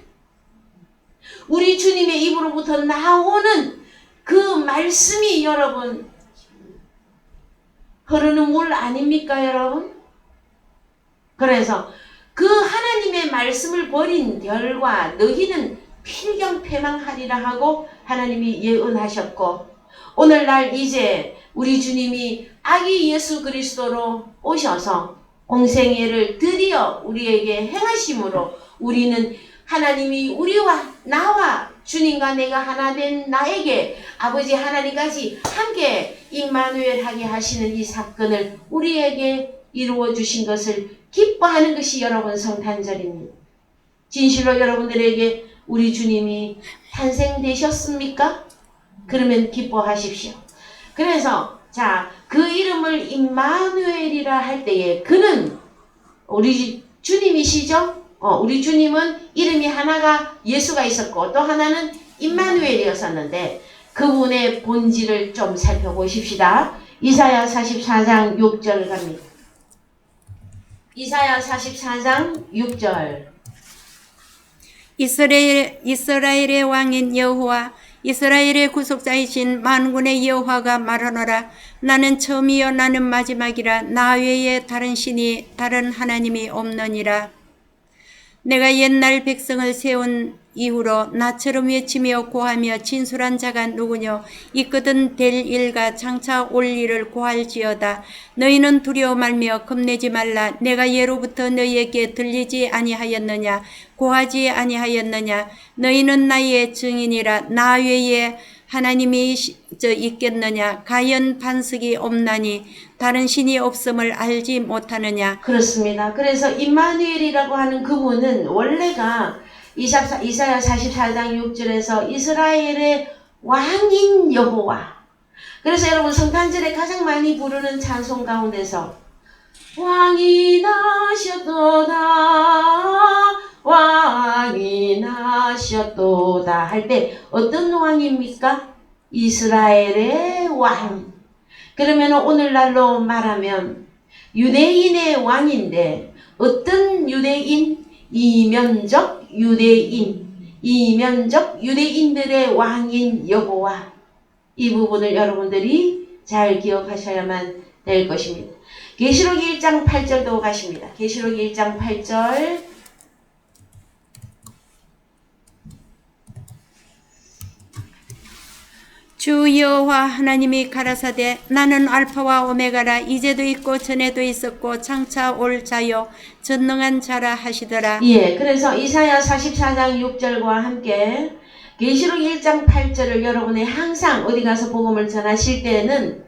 우리 주님의 입으로부터 나오는 그 말씀이 여러분 흐르는 물 아닙니까 여러분? 그래서 그 하나님의 말씀을 버린 결과 너희는 필경패망하리라 하고 하나님이 예언하셨고 오늘날 이제 우리 주님이 아기 예수 그리스도로 오셔서 공생애를 드디어 우리에게 행하심으로 우리는 하나님이 우리와 나와 주님과 내가 하나 된 나에게 아버지 하나님까지 함께 임마누엘 하게 하시는 이 사건을 우리에게 이루어 주신 것을 기뻐하는 것이 여러분 성탄절입니다. 진실로 여러분들에게 우리 주님이 탄생되셨습니까? 그러면 기뻐하십시오. 그래서 자, 그 이름을 임마누엘이라 할 때에 그는 우리 주님이시죠? 우리 주님은 이름이 하나가 예수가 있었고 또 하나는 임마누엘이었었는데 그분의 본질을 좀 살펴보십시다. 이사야 44장 6절 갑니다. 이사야 44장 6절 이스라엘의 왕인 여호와 이스라엘의 구속자이신 만군의 여호와가 말하노라. 나는 처음이요 나는 마지막이라. 나 외에 다른 신이 다른 하나님이 없느니라. 내가 옛날 백성을 세운 이후로 나처럼 외치며 고하며 진술한 자가 누구뇨? 이끄든 될 일과 장차 올 일을 고할지어다. 너희는 두려워 말며 겁내지 말라. 내가 예로부터 너희에게 들리지 아니하였느냐? 고하지 아니하였느냐? 너희는 나의 증인이라. 나 외에 하나님이 있겠느냐? 가연 반석이 없나니 다른 신이 없음을 알지 못하느냐? 그렇습니다. 그래서 임마누엘이라고 하는 그분은 원래가 이사야 44장 6절에서 이스라엘의 왕인 여호와. 그래서 여러분 성탄절에 가장 많이 부르는 찬송 가운데서 왕이 나셨도다 왕이 나셨도다 할 때 어떤 왕입니까? 이스라엘의 왕. 그러면 오늘날로 말하면 유대인의 왕인데 어떤 유대인? 이면적 유대인들의 왕인 여호와. 이 부분을 여러분들이 잘 기억하셔야만 될 것입니다. 계시록 1장 8절도 가십니다. 계시록 1장 8절 주 여호와 하나님이 가라사대 나는 알파와 오메가라. 이제도 있고 전에도 있었고 장차 올 자요 전능한 자라 하시더라. 예, 그래서 이사야 44장 6절과 함께 계시록 1장 8절을 여러분이 항상 어디 가서 복음을 전하실 때는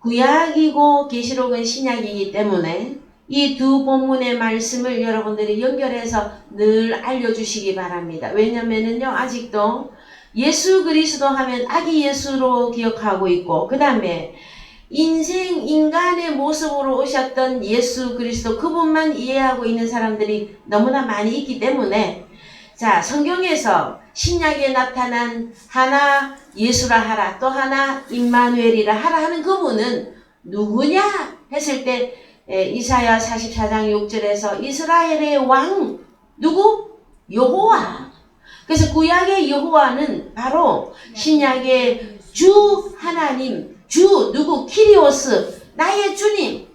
구약이고 계시록은 신약이기 때문에 이 두 본문의 말씀을 여러분들이 연결해서 늘 알려주시기 바랍니다. 왜냐면은요 아직도 예수 그리스도 하면 아기 예수로 기억하고 있고 그 다음에 인간의 모습으로 오셨던 예수 그리스도 그분만 이해하고 있는 사람들이 너무나 많이 있기 때문에 자 성경에서 신약에 나타난 하나 예수라 하라 또 하나 임마누엘이라 하라 하는 그분은 누구냐 했을 때 이사야 44장 6절에서 이스라엘의 왕 누구? 여호와. 그래서 구약의 여호와는 바로 신약의 주 하나님, 주 누구? 키리오스, 나의 주님.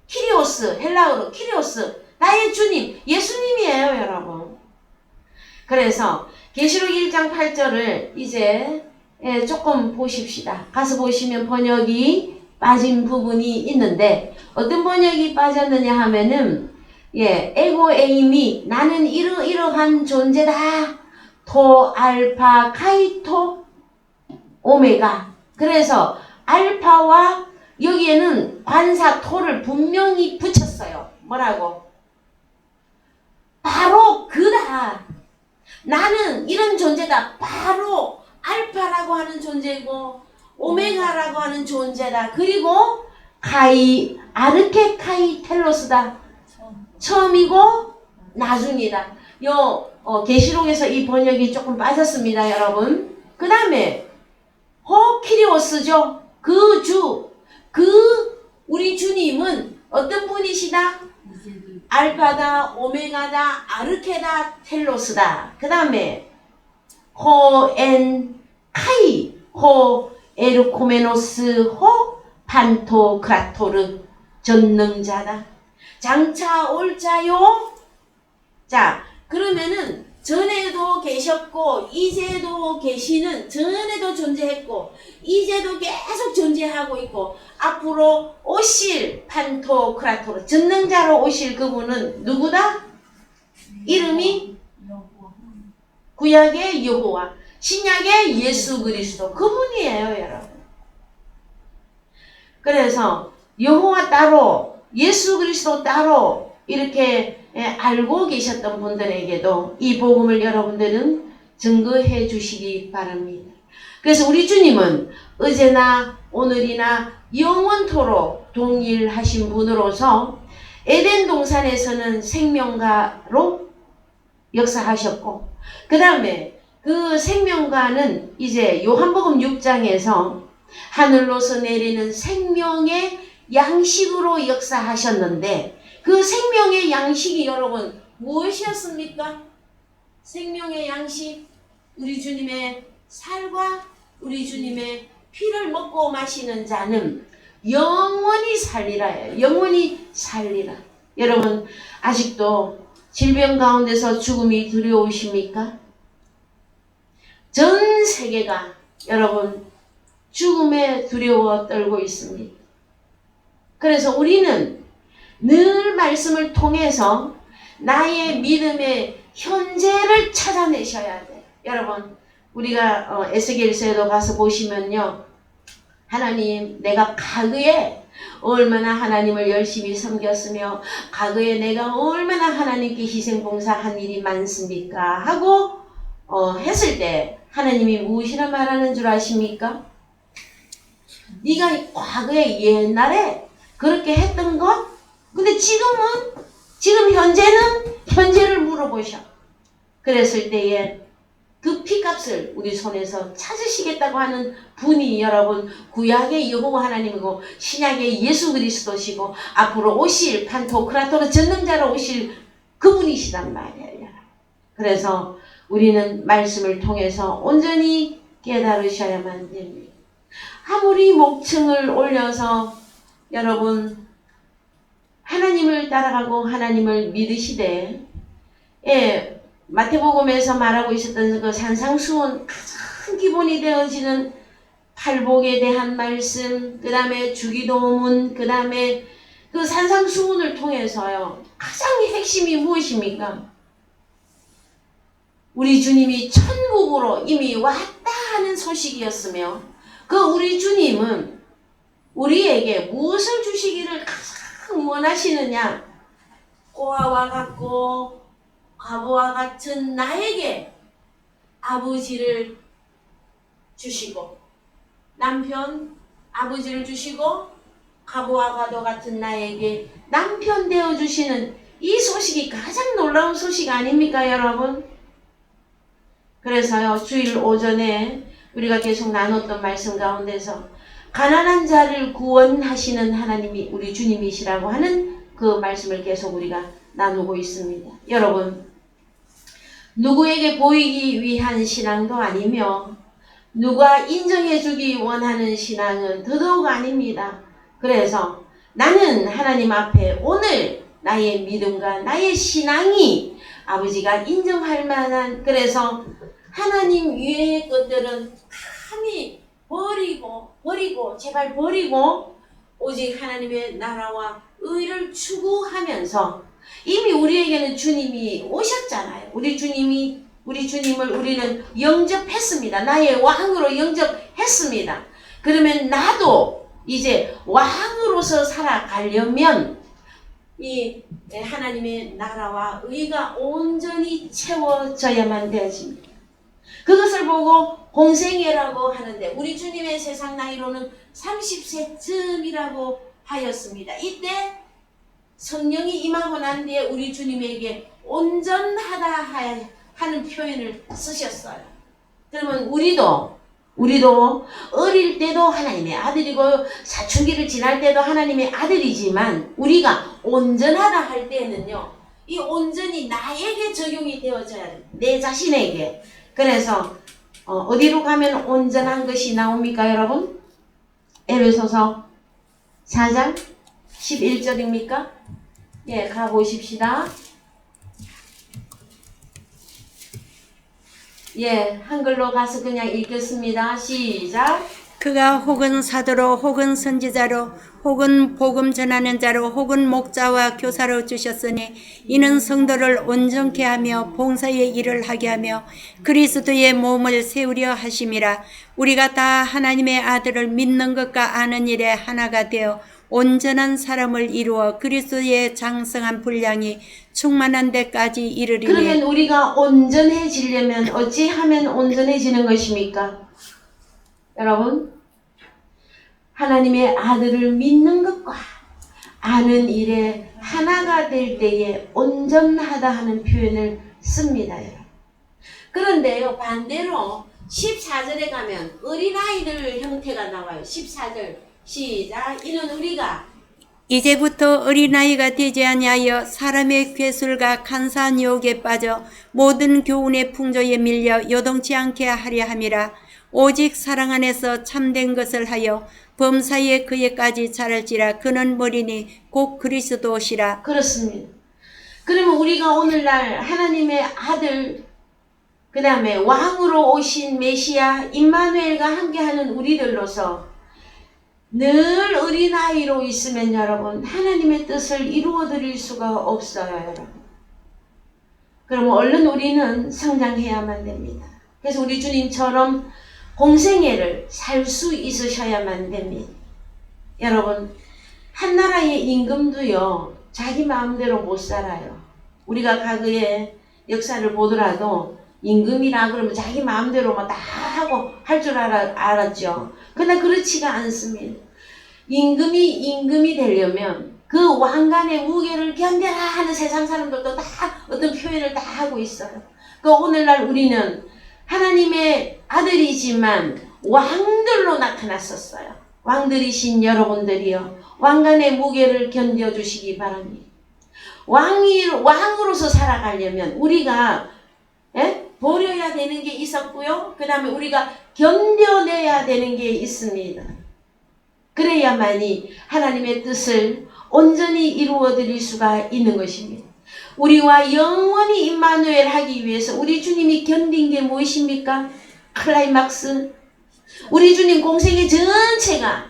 키리오스, 헬라어로 키리오스, 나의 주님, 예수님이에요 여러분. 그래서 계시록 1장 8절을 이제 조금 보십시다. 가서 보시면 번역이 빠진 부분이 있는데 어떤 번역이 빠졌느냐 하면은 에고에이미 나는 이러이러한 존재다. 토, 알파, 카이토, 오메가. 그래서 알파와 여기에는 관사 토를 분명히 붙였어요. 뭐라고? 바로 그다. 나는 이런 존재다. 바로 알파라고 하는 존재고 오메가라고 하는 존재다. 그리고 아르케카이텔로스다. 처음이고 나중이다. 계시록에서 이 번역이 조금 빠졌습니다, 여러분. 그 다음에 키리오스죠. 그 주, 우리 주님은 어떤 분이시다? 알파다, 오메가다, 아르케다, 텔로스다. 그 다음에 호엔 카이, 호 에르코메노스, 호 판토크라토르, 전능자다. 장차 올 자요. 자, 그러면은 전에도 계셨고 이제도 계시는, 전에도 존재했고 이제도 계속 존재하고 있고 앞으로 오실 판토크라토르, 전능자로 오실 그분은 누구다? 이름이 구약의 여호와, 신약의 예수 그리스도, 그분이에요, 여러분. 그래서 여호와 따로, 예수 그리스도 따로 이렇게 알고 계셨던 분들에게도 이 복음을 여러분들은 증거해 주시기 바랍니다. 그래서 우리 주님은 어제나 오늘이나 영원토록 동일하신 분으로서 에덴 동산에서는 생명가로 역사하셨고, 그 다음에 그 생명가는 이제 요한복음 6장에서 하늘로서 내리는 생명의 양식으로 역사하셨는데, 그 생명의 양식이 여러분 무엇이었습니까? 생명의 양식, 우리 주님의 살과 우리 주님의 피를 먹고 마시는 자는 영원히 살리라. 영원히 살리라. 여러분, 아직도 질병 가운데서 죽음이 두려우십니까? 전 세계가 여러분 죽음에 두려워 떨고 있습니다. 그래서 우리는 늘 말씀을 통해서 나의 믿음의 현재를 찾아내셔야 돼. 여러분, 우리가 에스겔서에도 가서 보시면요, 하나님, 내가 가그에 얼마나 하나님을 열심히 섬겼으며 가그에 내가 얼마나 하나님께 희생봉사한 일이 많습니까? 하고 했을 때 하나님이 무엇이라 말하는 줄 아십니까? 네가 과거에 옛날에 그렇게 했던 것, 근데 지금 현재를 물어보셔. 그랬을 때에 그 피값을 우리 손에서 찾으시겠다고 하는 분이 여러분 구약의 여호와 하나님이고 신약의 예수 그리스도시고 앞으로 오실 판토크라토르 전능자로 오실 그분이시단 말이에요. 그래서 우리는 말씀을 통해서 온전히 깨달으셔야만 됩니다. 아무리 목청을 올려서 여러분 하나님을 따라가고 하나님을 믿으시되, 마태복음에서 말하고 있었던 그 산상수훈 가장 기본이 되어지는 팔복에 대한 말씀, 그 다음에 주기도문, 그 다음에 그 산상수훈을 통해서요, 가장 핵심이 무엇입니까? 우리 주님이 천국으로 이미 왔다 하는 소식이었으며, 그 우리 주님은 우리에게 무엇을 주시기를 가장 원하시느냐? 고아와 같고 과부와 같은 나에게 아버지를 주시고, 남편 아버지를 주시고 과부와 과도 같은 나에게 남편 되어주시는 이 소식이 가장 놀라운 소식 아닙니까, 여러분? 그래서요, 주일 오전에 우리가 계속 나눴던 말씀 가운데서 가난한 자를 구원하시는 하나님이 우리 주님이시라고 하는 그 말씀을 계속 우리가 나누고 있습니다. 여러분, 누구에게 보이기 위한 신앙도 아니며 누가 인정해주기 원하는 신앙은 더더욱 아닙니다. 그래서 나는 하나님 앞에 오늘 나의 믿음과 나의 신앙이 아버지가 인정할 만한, 그래서 하나님 외의 것들은 감히 버리고 제발 버리고 오직 하나님의 나라와 의를 추구하면서, 이미 우리에게는 주님이 오셨잖아요. 우리 주님을 우리는 영접했습니다. 나의 왕으로 영접했습니다. 그러면 나도 이제 왕으로서 살아가려면 이 하나님의 나라와 의가 온전히 채워져야만 되어집니다. 그것을 보고 공생애라고 하는데, 우리 주님의 세상 나이로는 30세쯤이라고 하였습니다. 이때 성령이 임하고 난 뒤에 우리 주님에게 온전하다 하는 표현을 쓰셨어요. 그러면 우리도 우리도 어릴 때도 하나님의 아들이고 사춘기를 지날 때도 하나님의 아들이지만 우리가 온전하다 할 때는요. 이 온전히 나에게 적용이 되어져야 돼. 내 자신에게. 그래서 어디로 가면 온전한 것이 나옵니까 여러분? 에베소서 4장 11절입니까? 예, 가보십시다. 예, 한글로 가서 그냥 읽겠습니다. 시작. 그가 혹은 사도로 혹은 선지자로 혹은 복음 전하는 자로 혹은 목자와 교사로 주셨으니 이는 성도를 온전케 하며 봉사의 일을 하게 하며 그리스도의 몸을 세우려 하심이라. 우리가 다 하나님의 아들을 믿는 것과 아는 일에 하나가 되어 온전한 사람을 이루어 그리스도의 장성한 분량이 충만한 데까지 이르리니. 그러면 우리가 온전해지려면 어찌하면 온전해지는 것입니까? 여러분, 하나님의 아들을 믿는 것과 아는 일에 하나가 될 때에 온전하다 하는 표현을 씁니다. 여러분. 그런데요, 반대로 14절에 가면 어린아이들 형태가 나와요. 14절 시작. 이는 우리가 이제부터 어린아이가 되지 아니하여 사람의 괴술과 간사한 유혹에 빠져 모든 교훈의 풍조에 밀려 요동치 않게 하려 함이라. 오직 사랑 안에서 참된 것을 하여 범사에 그에까지 자랄지라. 그는 머리니 곧 그리스도시라. 그렇습니다. 그러면 우리가 오늘날 하나님의 아들, 그 다음에 왕으로 오신 메시아 임마누엘과 함께하는 우리들로서 늘 어린아이로 있으면 여러분 하나님의 뜻을 이루어드릴 수가 없어요. 여러분. 그럼 얼른 우리는 성장해야만 됩니다. 그래서 우리 주님처럼 공생애를 살 수 있으셔야만 됩니다. 여러분, 한 나라의 임금도요 자기 마음대로 못 살아요. 우리가 과거의 역사를 보더라도 임금이라 그러면 자기 마음대로 다 하고 할 줄 알았죠. 그러나 그렇지가 않습니다. 임금이 되려면 그 왕관의 무게를 견뎌라 하는 세상 사람들도 다 어떤 표현을 다 하고 있어요. 그 오늘날 우리는 하나님의 아들이지만 왕들로 나타났었어요. 왕들이신 여러분들이요. 왕관의 무게를 견뎌주시기 바랍니다. 왕으로서 살아가려면 우리가 버려야 되는 게 있었고요. 그 다음에 우리가 견뎌내야 되는 게 있습니다. 그래야만이 하나님의 뜻을 온전히 이루어 드릴 수가 있는 것입니다. 우리와 영원히 임마누엘 하기 위해서 우리 주님이 견딘 게 무엇입니까? 클라이막스. 우리 주님 공생의 전체가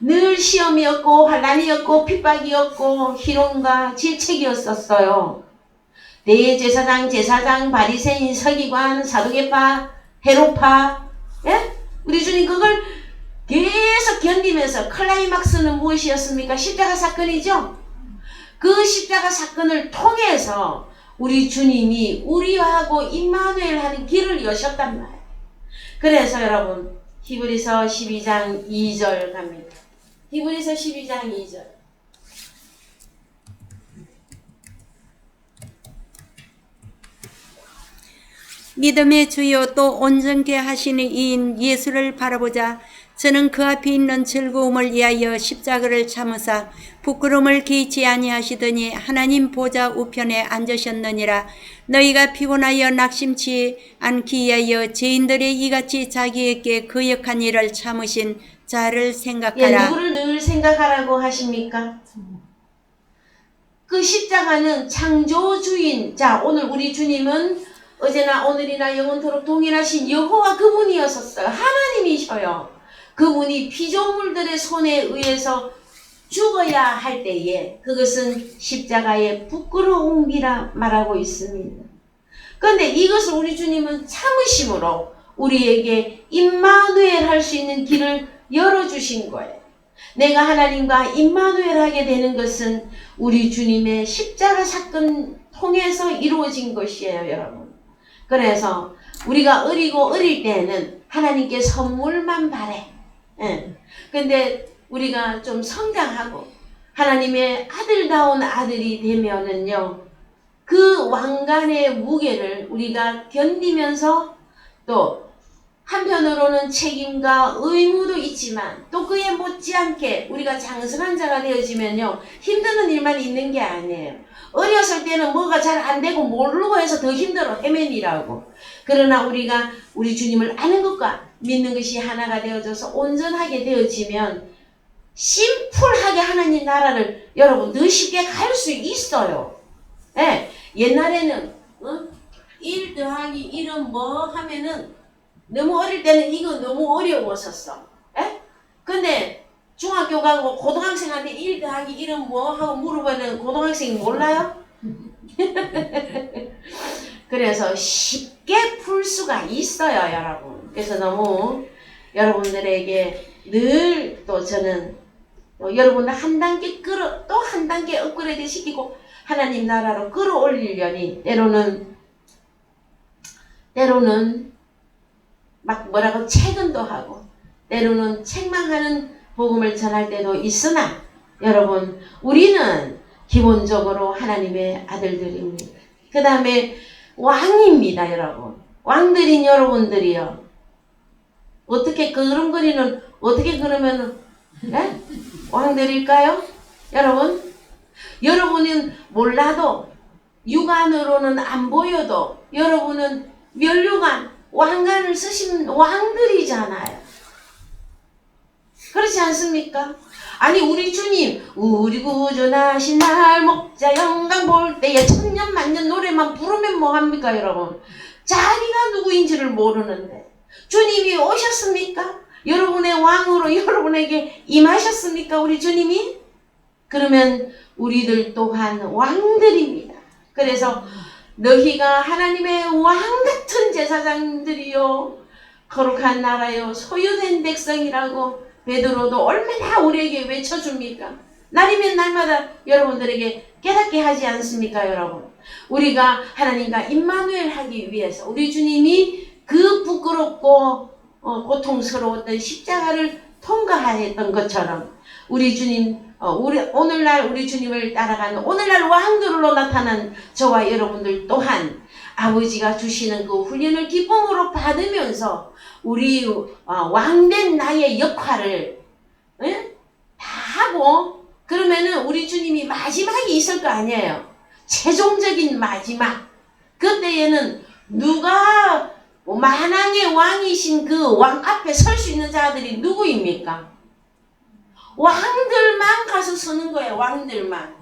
늘 시험이었고 환난이었고 핍박이었고 희롱과 질책이었었어요. 대제사장, 제사장, 바리새인, 서기관, 사두개파, 헤롯파, 우리 주님 그걸 계속 견디면서 클라이막스는 무엇이었습니까? 십자가 사건이죠. 그 십자가 사건을 통해서 우리 주님이 우리하고 임마누엘 하는 길을 여셨단 말이에요. 그래서 여러분 히브리서 12장 2절 갑니다. 히브리서 12장 2절. 믿음의 주요 또 온전케 하시는 이인 예수를 바라보자. 저는 그 앞에 있는 즐거움을 위하여 십자가를 참으사 부끄러움을 개의치 아니하시더니 하나님 보좌 우편에 앉으셨느니라. 너희가 피곤하여 낙심치 않기 위하여 죄인들의 이같이 자기에게 거역한 일을 참으신 자를 생각하라. 누구를 늘 생각하라고 하십니까? 그 십자가는 창조주인, 자 오늘 우리 주님은 어제나 오늘이나 영원토록 동일하신 여호와 그분이었었어요. 하나님이셔요. 그분이 피조물들의 손에 의해서 죽어야 할 때에 그것은 십자가의 부끄러움이라 말하고 있습니다. 그런데 이것을 우리 주님은 참으심으로 우리에게 임마누엘 할 수 있는 길을 열어주신 거예요. 내가 하나님과 임마누엘 하게 되는 것은 우리 주님의 십자가 사건 통해서 이루어진 것이에요, 여러분. 그래서 우리가 어릴 때는 하나님께 선물만 바래. 근데 우리가 좀 성장하고 하나님의 아들다운 아들이 되면은요, 그 왕관의 무게를 우리가 견디면서 또 한편으로는 책임과 의무도 있지만 또 그에 못지않게 우리가 장성한 자가 되어지면요 힘드는 일만 있는 게 아니에요. 어렸을 때는 뭐가 잘 안 되고 모르고 해서 더 힘들어 헤매니라고. 그러나 우리가 우리 주님을 아는 것과 믿는 것이 하나가 되어져서 온전하게 되어지면 심플하게 하나님 나라를 여러분 더 쉽게 갈 수 있어요. 예, 옛날에는 1 더하기 1은 뭐 하면은 너무 어릴 때는 이거 너무 어려웠었어. 예? 근데 중학교 가고 고등학생한테 1 더하기 1은 뭐 하고 물어보면 고등학생이 몰라요? 그래서 쉽게 풀 수가 있어요, 여러분. 그래서 너무 여러분들에게 늘 또 저는 여러분을 한 단계 또 한 단계 업그레이드 시키고 하나님 나라로 끌어올리려니 때로는 막 뭐라고 채근도 하고 때로는 책망하는 복음을 전할 때도 있으나 여러분 우리는 기본적으로 하나님의 아들들입니다. 그 다음에 왕입니다. 여러분 왕들인 여러분들이요 어떻게 그런거리는 어떻게 그러면 네? 왕들일까요? 여러분은 몰라도 육안으로는 안 보여도 여러분은 면류관 왕관을 쓰신 왕들이잖아요. 그렇지 않습니까? 아니 우리 주님 우리 구주나신 날 목자 영광 볼 때에 천년만년 노래만 부르면 뭐합니까 여러분? 자기가 누구인지를 모르는데 주님이 오셨습니까? 여러분의 왕으로 여러분에게 임하셨습니까? 우리 주님이? 그러면 우리들 또한 왕들입니다. 그래서 너희가 하나님의 왕같은 제사장들이요 거룩한 나라요 소유된 백성이라고 베드로도 얼마나 우리에게 외쳐줍니까? 날이면 날마다 여러분들에게 깨닫게 하지 않습니까 여러분? 우리가 하나님과 임마누엘 하기 위해서 우리 주님이 그 부끄럽고 고통스러웠던 십자가를 통과했던 것처럼 우리 주님 오늘날 우리 주님을 따라가는 오늘날 왕들로 나타난 저와 여러분들 또한 아버지가 주시는 그 훈련을 기쁨으로 받으면서 우리 왕된 나의 역할을 다 하고 그러면은 우리 주님이 마지막이 있을 거 아니에요. 최종적인 마지막. 그때에는 누가 만왕의 왕이신 그 왕 앞에 설 수 있는 자들이 누구입니까? 왕들만 가서 서는 거예요. 왕들만.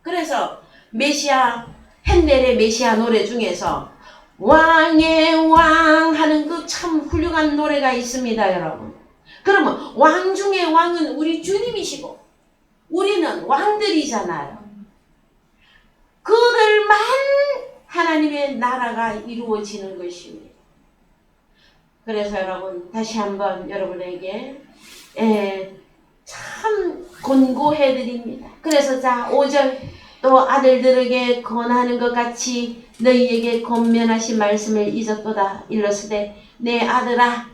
그래서 메시아 핸델의 메시아 노래 중에서 왕의 왕 하는 그 참 훌륭한 노래가 있습니다. 여러분. 그러면 왕 중에 왕은 우리 주님이시고 우리는 왕들이잖아요. 그들만 하나님의 나라가 이루어지는 것입니다. 그래서 여러분 다시 한번 여러분에게 참 권고해드립니다. 그래서 자 5절 또 아들들에게 권하는 것 같이 너희에게 권면하신 말씀을 잊었도다. 일렀으되 내 아들아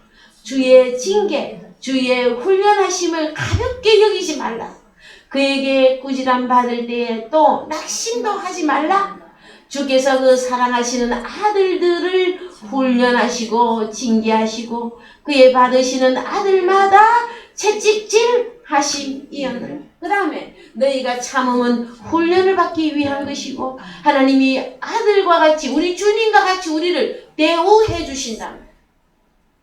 주의 징계 주의 훈련하심을 가볍게 여기지 말라. 그에게 꾸지람 받을 때에 또 낙심도 하지 말라. 주께서 그 사랑하시는 아들들을 훈련하시고 징계하시고 그의 받으시는 아들마다 채찍질 하심이었느라. 그 다음에 너희가 참음은 훈련을 받기 위한 것이고 하나님이 아들과 같이 우리 주님과 같이 우리를 대우해 주신다.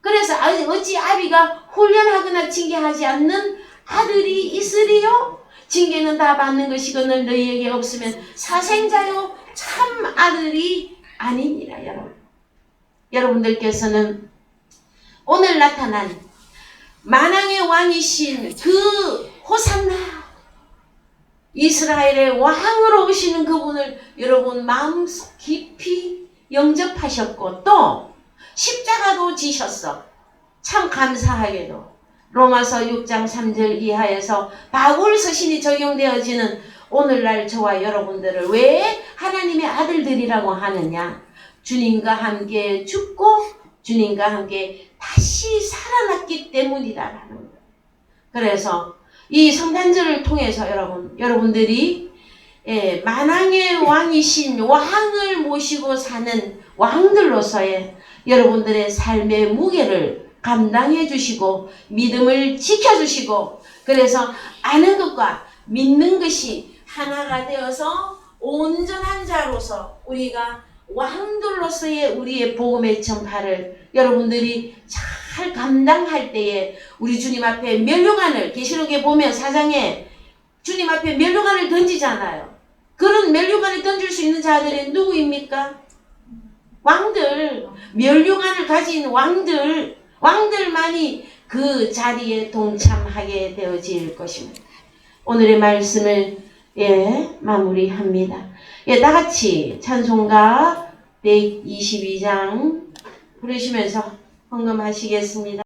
그래서 어찌 아비가 훈련하거나 징계하지 않는 아들이 있으리요? 징계는 다 받는 것이거늘 너희에게 없으면 사생자요 참 아들이 아니니라. 여러분들께서는 오늘 나타난 만왕의 왕이신 그 호산나 이스라엘의 왕으로 오시는 그분을 여러분 마음속 깊이 영접하셨고 또 십자가도 지셨어. 참 감사하게도 로마서 6장 3절 이하에서 바울 서신이 적용되어지는 오늘날 저와 여러분들을 왜 하나님의 아들들이라고 하느냐? 주님과 함께 죽고 주님과 함께 다시 살아났기 때문이다라는 거예요. 그래서 이 성탄절을 통해서 여러분들이 만왕의 왕이신 왕을 모시고 사는 왕들로서의 여러분들의 삶의 무게를 감당해 주시고 믿음을 지켜 주시고 그래서 아는 것과 믿는 것이 하나가 되어서 온전한 자로서 우리가 왕들로서의 우리의 복음의 전파를 여러분들이 잘 감당할 때에 우리 주님 앞에 면류관을 계시록에 보면 4장에 주님 앞에 면류관을 던지잖아요. 그런 면류관을 던질 수 있는 자들이 누구입니까? 왕들, 면류관을 가진 왕들만이 그 자리에 동참하게 되어질 것입니다. 오늘의 말씀을 마무리합니다. 다 같이 찬송가 122장 부르시면서 헌금하시겠습니다.